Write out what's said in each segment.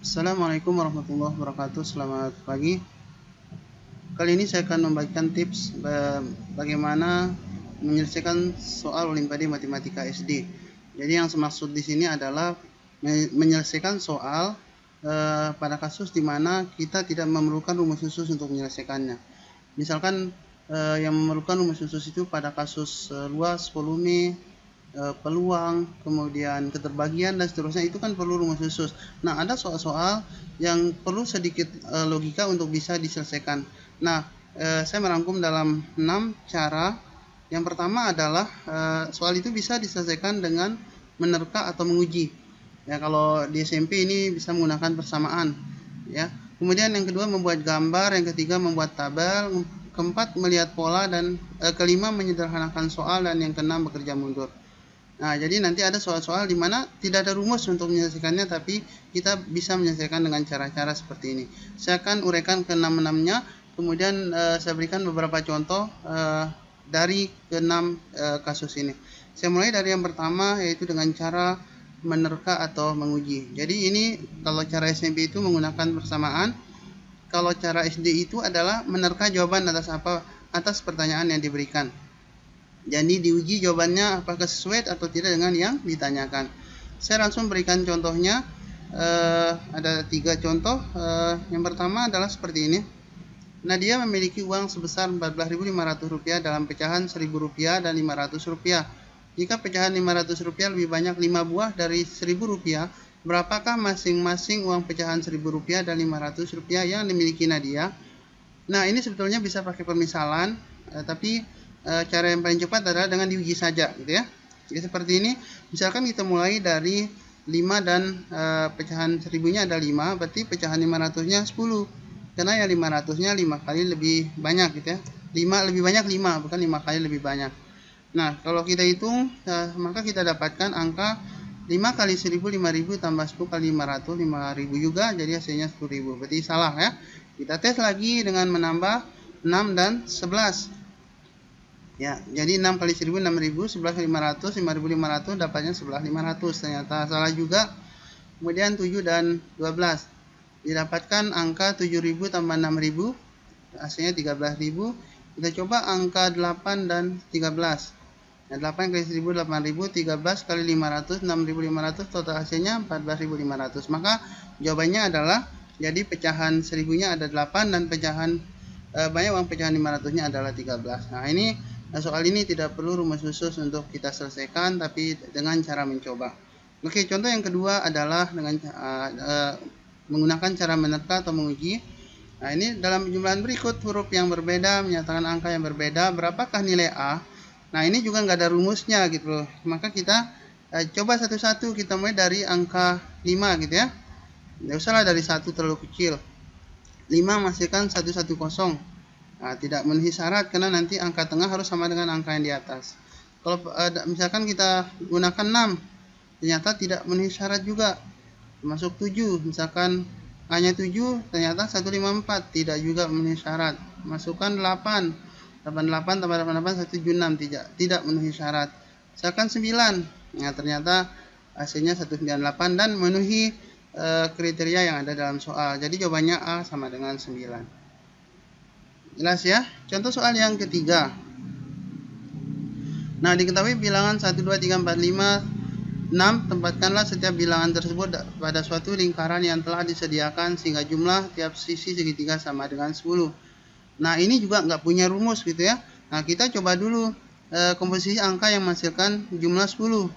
Assalamualaikum warahmatullahi wabarakatuh. Selamat pagi. Kali ini saya akan membagikan tips bagaimana menyelesaikan soal Olimpiade Matematika SD. Jadi yang maksud di sini adalah menyelesaikan soal pada kasus di mana kita tidak memerlukan rumus khusus untuk menyelesaikannya. Misalkan yang memerlukan rumus khusus itu pada kasus luas, volume, peluang, kemudian keterbagian dan seterusnya, itu kan perlu rumus khusus. Nah, ada soal-soal yang perlu sedikit logika untuk bisa diselesaikan. Nah, saya merangkum dalam 6 cara. Yang pertama adalah soal itu bisa diselesaikan dengan menerka atau menguji. Ya, kalau di SMP ini bisa menggunakan persamaan. Ya. Kemudian yang kedua membuat gambar, yang ketiga membuat tabel, keempat melihat pola, dan kelima menyederhanakan soal, dan yang keenam bekerja mundur. Nah, jadi nanti ada soal-soal di mana tidak ada rumus untuk menyelesaikannya, tapi kita bisa menyelesaikan dengan cara-cara seperti ini. Saya akan uraikan ke 6-6-nya, kemudian saya berikan beberapa contoh dari ke-6 kasus ini. Saya mulai dari yang pertama, yaitu dengan cara menerka atau menguji. Jadi ini kalau cara SMP itu menggunakan persamaan, kalau cara SD itu adalah menerka jawaban atas pertanyaan yang diberikan. Jadi diuji jawabannya apakah sesuai atau tidak dengan yang ditanyakan. Saya langsung berikan contohnya. Ada 3 contoh. Yang pertama adalah seperti ini. Nadia memiliki uang sebesar Rp14.500 dalam pecahan Rp1.000 dan Rp500. Jika pecahan Rp500 lebih banyak 5 buah dari Rp1.000, berapakah masing-masing uang pecahan Rp1.000 dan Rp500 yang dimiliki Nadia? Nah, ini sebetulnya bisa pakai permisalan, tapi cara yang paling cepat adalah dengan diuji saja, gitu ya. Jadi seperti ini. Misalkan kita mulai dari 5 dan pecahan 1000-nya ada 5, berarti pecahan 500-nya 10. Karena yang 500-nya 5 kali lebih banyak, gitu ya. 5 lebih banyak 5, bukan 5 kali lebih banyak. Nah, kalau kita hitung, maka kita dapatkan angka 5 kali 1000, 5000 tambah 10 kali 500, 5000 juga, jadi hasilnya 10.000. Berarti salah ya. Kita tes lagi dengan menambah 6 dan 11. Ya, jadi 6 kali 1000 6000, 11 kali 500 5500, dapatnya 11.500. Ternyata salah juga. Kemudian 7 dan 12. Didapatkan angka 7000 tambah 6000, hasilnya 13.000. Kita coba angka 8 dan 13. Nah, 8 kali 1000 8000, 13 kali 500 6500, total hasilnya 14.500. Maka jawabannya adalah, jadi pecahan 1000-nya ada 8 dan pecahan banyak uang pecahan 500-nya adalah 13. Nah, soal ini tidak perlu rumus khusus untuk kita selesaikan, tapi dengan cara mencoba. Oke, contoh yang kedua adalah dengan menggunakan cara menerka atau menguji. Nah, ini dalam jumlahan berikut huruf yang berbeda menyatakan angka yang berbeda, berapakah nilai A? Nah, ini juga nggak ada rumusnya gitu loh. Maka kita coba satu-satu. Kita mulai dari angka 5 gitu ya. Nggak usahlah dari 1 terlalu kecil. 5 menghasilkan 110. Nah, tidak memenuhi syarat karena nanti angka tengah harus sama dengan angka yang di atas. Kalau misalkan kita gunakan 6, ternyata tidak memenuhi syarat juga. Masuk 7, misalkan hanya 7, ternyata 154, tidak juga memenuhi syarat. Masukkan 8, 88 tambah 88 176, tidak memenuhi syarat. Misalkan 9, nah ternyata hasilnya 198 dan memenuhi kriteria yang ada dalam soal. Jadi jawabannya A sama dengan 9. Jelas ya? Contoh soal yang ketiga. Nah, diketahui bilangan 1, 2, 3, 4, 5, 6. Tempatkanlah setiap bilangan tersebut pada suatu lingkaran yang telah disediakan sehingga jumlah tiap sisi segitiga sama dengan 10. Nah, ini juga nggak punya rumus gitu ya. Nah, kita coba dulu komposisi angka yang menghasilkan jumlah 10.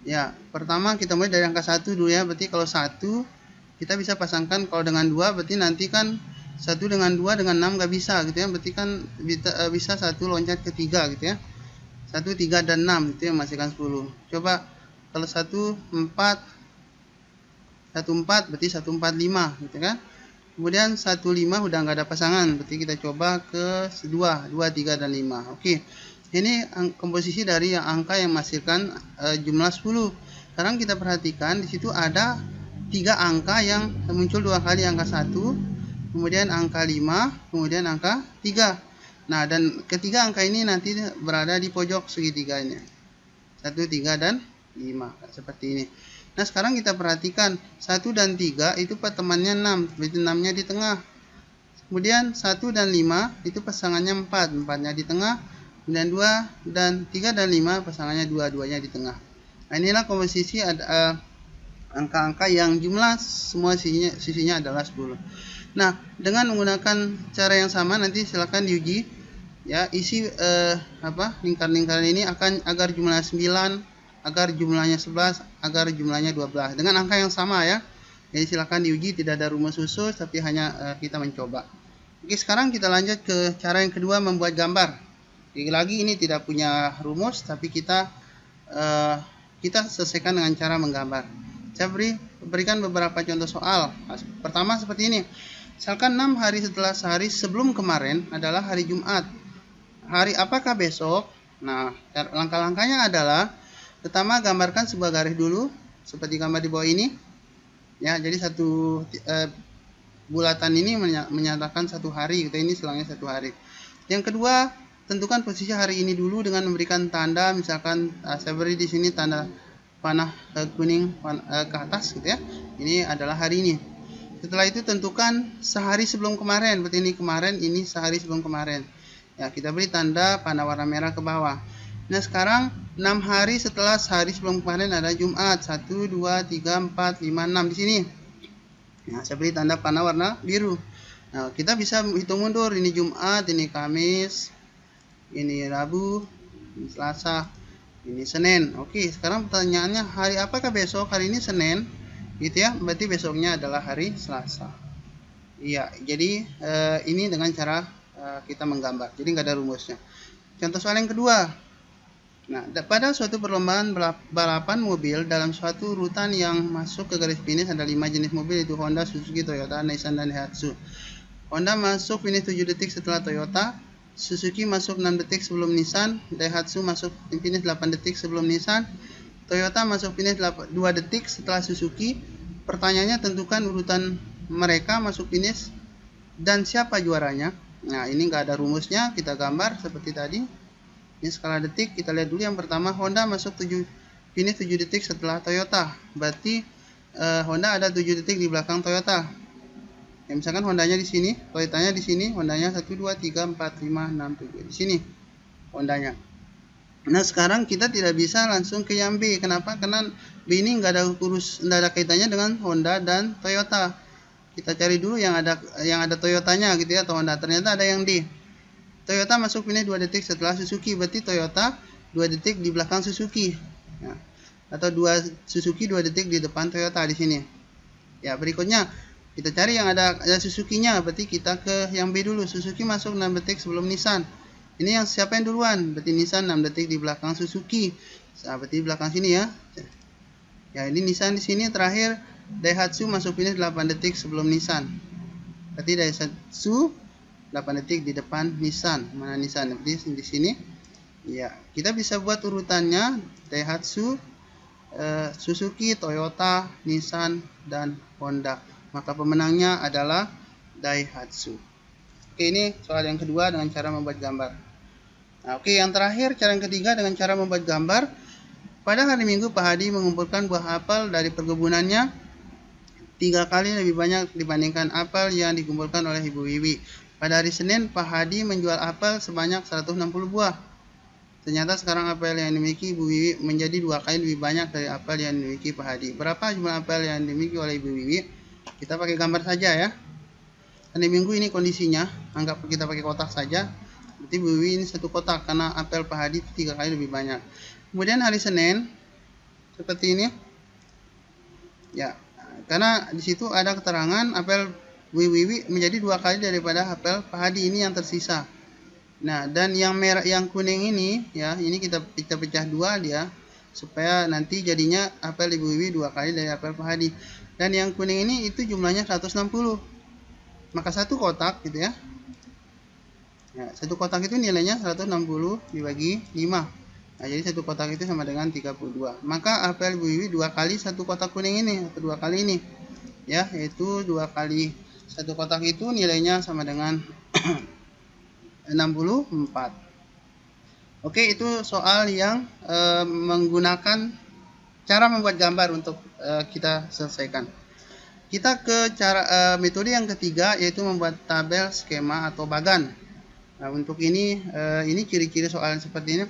Ya, pertama kita mulai dari angka 1 dulu ya. Berarti kalau 1 kita bisa pasangkan, kalau dengan 2 berarti nanti kan 1 dengan 2 dengan 6 nggak bisa gitu ya. Berarti kan bisa 1 loncat ke 3 gitu ya. 1, 3, dan 6 itu yang menghasilkan 10. Coba kalau 1, 4 berarti 1, 4, 5 gitu kan. Kemudian 1, 5 udah nggak ada pasangan. Berarti kita coba ke 2, 3, dan 5. Oke. Ini komposisi dari angka yang menghasilkan jumlah 10. Sekarang kita perhatikan di situ ada 3 angka yang muncul 2 kali, angka 1, kemudian angka 5, kemudian angka 3. Nah, dan ketiga angka ini nanti berada di pojok segitiga ini. 1, 3, dan 5 seperti ini. Nah sekarang kita perhatikan 1 dan 3 itu pertemanannya 6, berarti 6-nya di tengah. Kemudian 1 dan 5 itu pasangannya 4, 4-nya di tengah. Kemudian 2 dan 3 dan 5 pasangannya 2, 2-nya di tengah. Nah inilah komposisi angka-angka yang jumlah semua sisinya adalah 10. Nah dengan menggunakan cara yang sama nanti silakan diuji ya, isi lingkar-lingkaran ini akan agar jumlahnya 9, agar jumlahnya 11, agar jumlahnya 12 dengan angka yang sama ya. Jadi silakan diuji, tidak ada rumus khusus tapi hanya kita mencoba. Oke, sekarang kita lanjut ke cara yang kedua, membuat gambar. Lagi ini tidak punya rumus tapi kita selesaikan dengan cara menggambar. Saya berikan beberapa contoh soal. Pertama seperti ini. Misalkan 6 hari setelah sehari sebelum kemarin adalah hari Jumat. Hari apakah besok? Nah, langkah-langkahnya adalah pertama gambarkan sebuah garis dulu seperti gambar di bawah ini. Ya, jadi satu bulatan ini menyatakan satu hari, kita ini selangnya satu hari. Yang kedua, tentukan posisi hari ini dulu dengan memberikan tanda, misalkan saya beri di sini tanda panah kuning ke atas gitu ya. Ini adalah hari ini. Setelah itu tentukan sehari sebelum kemarin, berarti ini kemarin, ini sehari sebelum kemarin. Ya, kita beri tanda panah warna merah ke bawah. Nah, sekarang 6 hari setelah sehari sebelum kemarin ada Jumat. 1, 2, 3, 4, 5, 6 di sini. Nah, saya beri tanda panah warna biru. Nah, kita bisa hitung mundur. Ini Jumat, ini Kamis, ini Rabu, ini Selasa, ini Senin. Oke, sekarang pertanyaannya hari apakah besok? Hari ini Senin, gitu ya. Berarti besoknya adalah hari Selasa. Iya, jadi ini dengan cara kita menggambar. Jadi nggak ada rumusnya. Contoh soal yang kedua. Nah, pada suatu perlombaan balapan mobil dalam suatu urutan yang masuk ke garis finish ada 5 jenis mobil, yaitu Honda, Suzuki, Toyota, Nissan, dan Daihatsu. Honda masuk finish 7 detik setelah Toyota, Suzuki masuk 6 detik sebelum Nissan, Daihatsu masuk finish 8 detik sebelum Nissan, Toyota masuk finish 2 detik setelah Suzuki. Pertanyaannya tentukan urutan mereka masuk finish dan siapa juaranya. Nah, ini nggak ada rumusnya, kita gambar seperti tadi. Ini skala detik, kita lihat dulu yang pertama, Honda masuk finish 7 detik setelah Toyota. Berarti Honda ada 7 detik di belakang Toyota. Ya, misalkan Hondanya di sini, Toyotanya di sini, Hondanya 1, 2, 3, 4, 5, 6, 7 di sini Hondanya. Nah, sekarang kita tidak bisa langsung ke yang B. Kenapa? Karena B ini nggak ada kaitannya dengan Honda dan Toyota. Kita cari dulu yang ada Toyotanya gitu ya, atau Honda. Ternyata ada yang D. Toyota masuk finish 2 detik setelah Suzuki, berarti Toyota 2 detik di belakang Suzuki. Ya. Atau Suzuki 2 detik di depan Toyota di sini. Ya, berikutnya kita cari yang ada Suzuki-nya, berarti kita ke yang B dulu. Suzuki masuk 6 detik sebelum Nissan. Ini yang siapa yang duluan? Berarti Nissan 6 detik di belakang Suzuki. Nah, berarti di belakang sini ya. Ya, ini Nissan di sini terakhir. Daihatsu masuk finish 8 detik sebelum Nissan. Berarti Daihatsu 8 detik di depan Nissan. Mana Nissan? Di sini. Ya, kita bisa buat urutannya Daihatsu, Suzuki, Toyota, Nissan, dan Honda. Maka pemenangnya adalah Daihatsu. Oke, ini soal yang kedua dengan cara membuat gambar. Nah, oke, yang terakhir cara yang ketiga dengan cara membuat gambar. Pada hari Minggu Pak Hadi mengumpulkan buah apel dari perkebunannya 3 kali lebih banyak dibandingkan apel yang dikumpulkan oleh Ibu Wiwi. Pada hari Senin, Pak Hadi menjual apel sebanyak 160 buah. Ternyata sekarang apel yang dimiliki Ibu Wiwi menjadi 2 kali lebih banyak dari apel yang dimiliki Pak Hadi. Berapa jumlah apel yang dimiliki oleh Ibu Wiwi? Kita pakai gambar saja ya. Hari Minggu ini kondisinya, anggap kita pakai kotak saja. Berarti Ibu Wiwi ini 1 kotak karena apel Pak Hadi 3 kali lebih banyak. Kemudian hari Senin, seperti ini. Ya, karena di situ ada keterangan apel Wiwi menjadi 2 kali daripada apel Pak Hadi ini yang tersisa. Nah, dan yang merah, yang kuning ini ya, ini kita pecah 2 dia supaya nanti jadinya apel Ibu Wiwi 2 kali dari apel Pak Hadi. Dan yang kuning ini itu jumlahnya 160. Maka 1 kotak gitu ya. Ya, 1 kotak itu nilainya 160 dibagi 5. Nah, jadi 1 kotak itu sama dengan 32. Maka apel Ibu Wiwi 2 kali 1 kotak kuning ini atau 2 kali ini. Ya, yaitu 2 kali 1 kotak itu nilainya sama dengan 64. Oke, itu soal yang menggunakan cara membuat gambar untuk kita selesaikan. Kita ke cara metode yang ketiga, yaitu membuat tabel, skema atau bagan. Nah, untuk ini ciri-ciri soal seperti ini.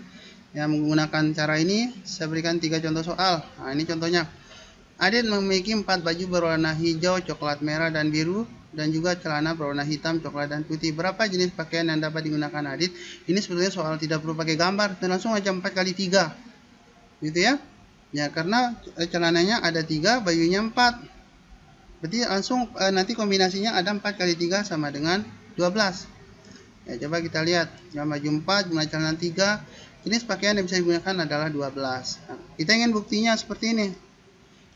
Yang menggunakan cara ini, saya berikan 3 contoh soal. Nah, ini contohnya. Adit memiliki 4 baju berwarna hijau, coklat, merah, dan biru, dan juga celana berwarna hitam, coklat, dan putih. Berapa jenis pakaian yang dapat digunakan Adit? Ini sebetulnya soal tidak perlu pakai gambar, dan langsung aja 4 kali 3. Gitu ya. Ya, karena celananya ada 3, bajunya 4. Berarti langsung nanti kombinasinya ada 4 kali 3 sama dengan 12. Ya, coba kita lihat. Jumlah baju 4, jumlah celana 3. Jenis pakaian yang bisa digunakan adalah 12. Nah, kita ingin buktinya seperti ini.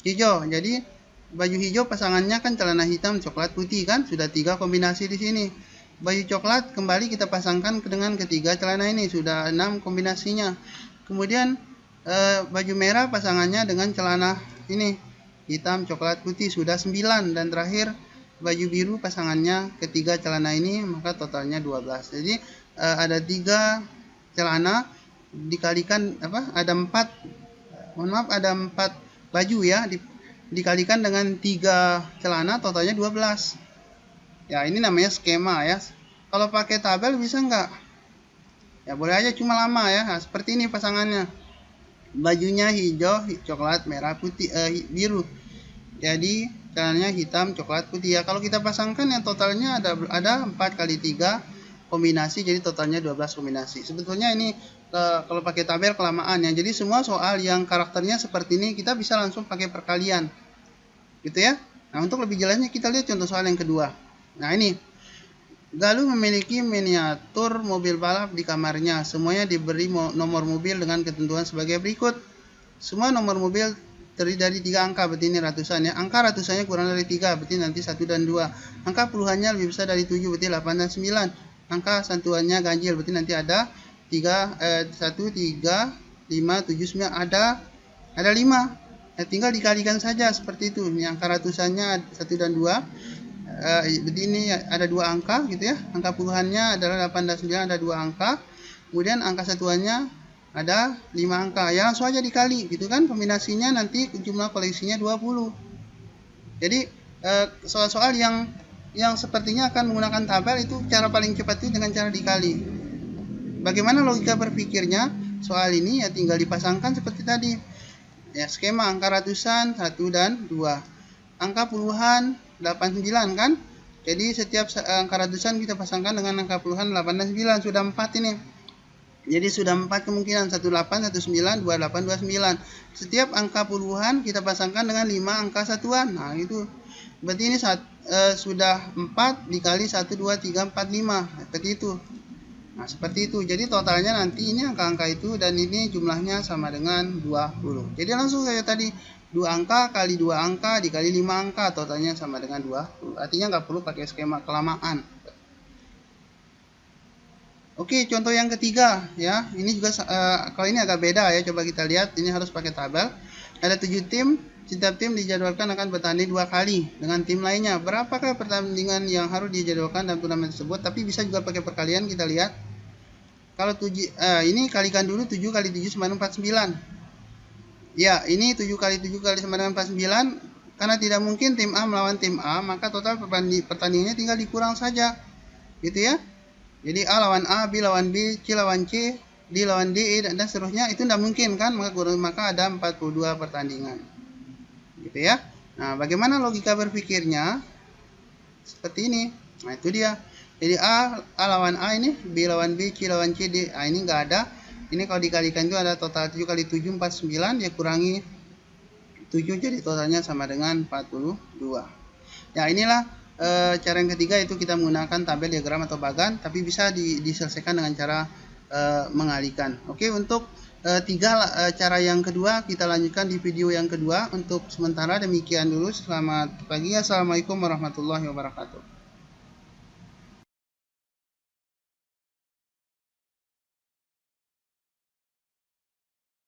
Hijau. Jadi baju hijau pasangannya kan celana hitam, coklat, putih kan? Sudah 3 kombinasi di sini. Baju coklat kembali kita pasangkan dengan ketiga celana ini. Sudah 6 kombinasinya. Kemudian baju merah pasangannya dengan celana ini. Hitam, coklat, putih sudah 9, dan terakhir baju biru pasangannya ketiga celana ini, maka totalnya 12. Jadi ada 3 celana dikalikan ada 4 baju ya, dikalikan dengan 3 celana, totalnya 12. Ya, ini namanya skema ya. Kalau pakai tabel bisa enggak? Ya boleh aja, cuma lama ya. Nah, seperti ini pasangannya. Bajunya hijau, coklat, merah, putih, biru. Jadi celananya hitam, coklat, putih ya. Kalau kita pasangkan yang totalnya ada 4 kali 3 kombinasi, jadi totalnya 12 kombinasi. Sebetulnya ini kalau pakai tabel kelamaan ya. Jadi semua soal yang karakternya seperti ini kita bisa langsung pakai perkalian. Gitu ya. Nah, untuk lebih jelasnya kita lihat contoh soal yang kedua. Nah, ini. Galuh memiliki miniatur mobil balap di kamarnya. Semuanya diberi nomor mobil dengan ketentuan sebagai berikut. Semua nomor mobil terdiri dari 3 angka, berarti ini ratusan ya. Angka ratusannya kurang dari 3, berarti nanti 1 dan 2. Angka puluhannya lebih besar dari 7, berarti 8 dan 9. Angka santuannya ganjil, berarti nanti ada 1, 3, 5, 7, 9. Ada 5. Nah, tinggal dikalikan saja seperti itu. Ini angka ratusannya 1 dan 2. Berarti ini ada 2 angka gitu ya. Angka puluhannya adalah 8 dan 9, ada 2 angka. Kemudian angka satuannya ada 5 angka. Ya langsung aja dikali gitu kan. Kombinasinya nanti jumlah koleksinya 20. Jadi soal-soal yang sepertinya akan menggunakan tabel itu cara paling cepat itu dengan cara dikali. Bagaimana logika berpikirnya? Soal ini ya tinggal dipasangkan seperti tadi. Ya, skema angka ratusan 1 dan 2. Angka puluhan 8, 9 kan? Jadi setiap angka ratusan kita pasangkan dengan angka puluhan 8 dan 9. Sudah 4 ini. Jadi sudah 4 kemungkinan. 18, 19, 28, 29. Setiap angka puluhan kita pasangkan dengan 5 angka satuan. Nah itu. Berarti ini sudah 4 dikali 1, 2, 3, 4, 5. Seperti itu. Nah seperti itu. Jadi totalnya nanti ini angka-angka itu dan ini jumlahnya sama dengan 20. Jadi langsung saja tadi. 2 angka kali 2 angka dikali 5 angka, totalnya sama dengan 20. Artinya nggak perlu pakai skema kelamaan. Oke, contoh yang ketiga ya. Ini juga kalau ini agak beda ya. Coba kita lihat. Ini harus pakai tabel. Ada 7 tim. Setiap tim dijadwalkan akan bertanding 2 kali dengan tim lainnya. Berapakah pertandingan yang harus dijadwalkan dalam turnamen tersebut? Tapi bisa juga pakai perkalian. Kita lihat. Kalau ini kalikan dulu 7 kali 7 sama dengan 49. Ya, ini 7 kali 7 kali sama dengan 49. Karena tidak mungkin tim A melawan tim A, maka total pertandingannya tinggal dikurang saja. Gitu ya. Jadi A lawan A, B lawan B, C lawan C, D lawan D, E, dan seterusnya. Itu tidak mungkin kan, maka ada 42 pertandingan. Gitu ya. Nah, bagaimana logika berpikirnya? Seperti ini. Nah, itu dia. Jadi A lawan A ini, B lawan B, C lawan C, D. Nah, ini nggak ada. Ini kalau dikalikan itu ada total 7 kali 7, 49. Dia kurangi 7, jadi totalnya sama dengan 42. Ya, inilah cara yang ketiga, itu kita menggunakan tabel, diagram, atau bagan. Tapi bisa diselesaikan dengan cara mengalihkan. Oke, untuk cara yang kedua kita lanjutkan di video yang kedua. Untuk sementara demikian dulu. Selamat pagi. Assalamualaikum warahmatullahi wabarakatuh.